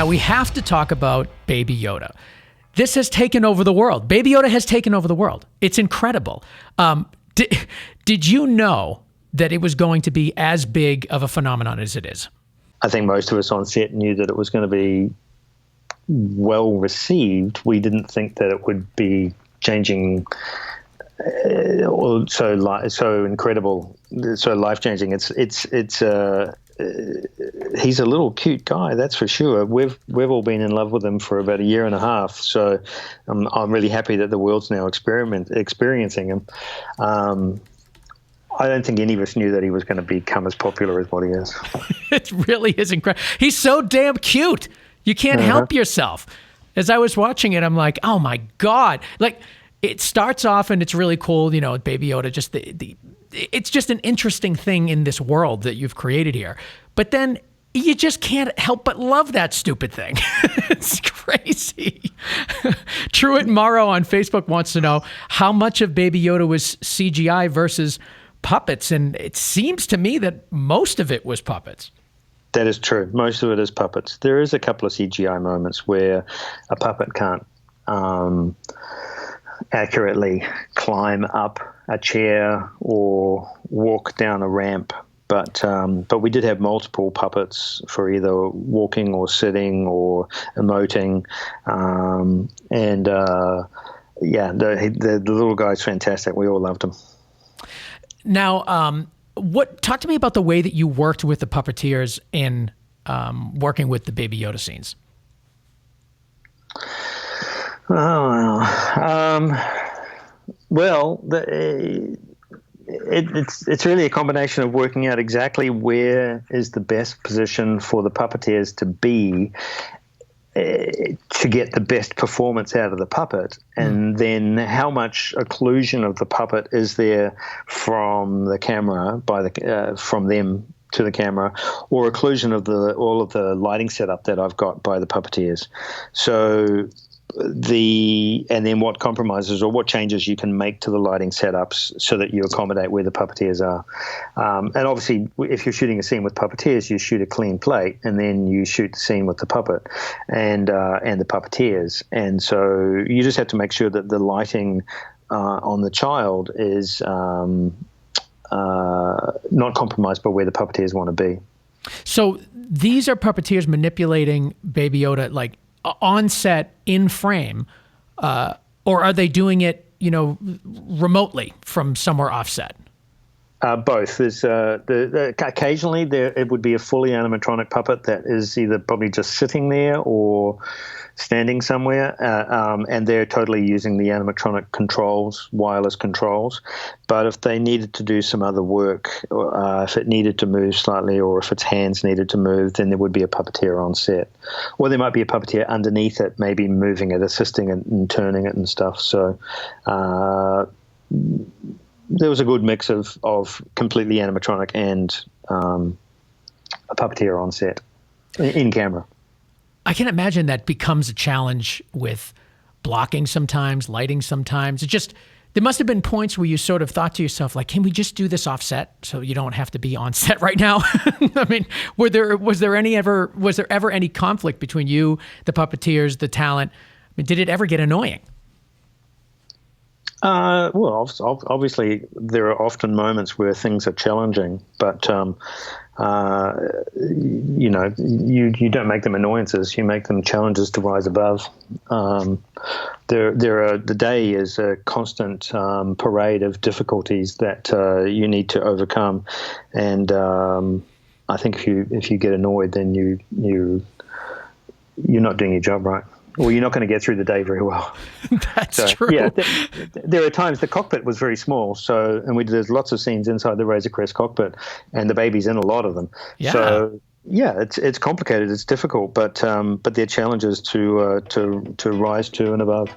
Now, we have to talk about Baby Yoda. This has taken over the world. Baby Yoda has taken over the world. It's incredible. Did you know that it was going to be as big of a phenomenon as it is? I think most of us on set knew that it was going to be well received. We didn't think that it would be changing so incredible, so life-changing. He's a little cute guy, that's for sure. We've all been in love with him for about a year and a half, so I'm really happy that the world's now experiencing him. I don't think any of us knew that he was going to become as popular as what he is. It really is incredible. He's so damn cute. You can't help yourself. As I was watching it, I'm like, oh my God. Like, it starts off and it's really cool, Baby Yoda, just it's just an interesting thing in this world that you've created here. But then you just can't help but love that stupid thing. It's crazy. Truett Morrow on Facebook wants to know how much of Baby Yoda was CGI versus puppets. And it seems to me that most of it was puppets. That is true. Most of it is puppets. There is a couple of CGI moments where a puppet can't accurately climb up a chair or walk down a ramp. But we did have multiple puppets for either walking or sitting or emoting. The little guy's fantastic. We all loved him. Now, talk to me about the way that you worked with the puppeteers in working with the Baby Yoda scenes. It's really a combination of working out exactly where is the best position for the puppeteers to be to get the best performance out of the puppet, and then how much occlusion of the puppet is there from the camera from them to the camera, or occlusion of all of the lighting setup that I've got by the puppeteers. So and then what compromises or what changes you can make to the lighting setups so that you accommodate where the puppeteers are. And obviously, if you're shooting a scene with puppeteers, you shoot a clean plate, and then you shoot the scene with the puppet and the puppeteers. And so you just have to make sure that the lighting on the child is not compromised by where the puppeteers want to be. So these are puppeteers manipulating Baby Yoda, like on set, in frame, or are they doing it, remotely from somewhere offset? Both. There's occasionally it would be a fully animatronic puppet that is either probably just sitting there or standing somewhere, and they're totally using the animatronic controls, wireless controls. But if they needed to do some other work, if it needed to move slightly, or if its hands needed to move, then there would be a puppeteer on set. Or there might be a puppeteer underneath it, maybe moving it, assisting it and turning it and stuff. So there was a good mix of completely animatronic and a puppeteer on set, in camera. I can imagine that becomes a challenge with blocking sometimes, lighting sometimes. There must have been points where you sort of thought to yourself, like, can we just do this offset so you don't have to be on set right now? I mean, was there ever any conflict between you, the puppeteers, the talent? I mean, did it ever get annoying? Well, obviously there are often moments where things are challenging, but you don't make them annoyances; you make them challenges to rise above. The day is a constant parade of difficulties that you need to overcome, and I think if you get annoyed, then you're not doing your job right. Well, you're not going to get through the day very well. That's true. Yeah, there are times the cockpit was very small, and there's lots of scenes inside the Razor Crest cockpit, and the baby's in a lot of them. Yeah. So yeah, it's complicated, it's difficult, but there are challenges to rise to and above.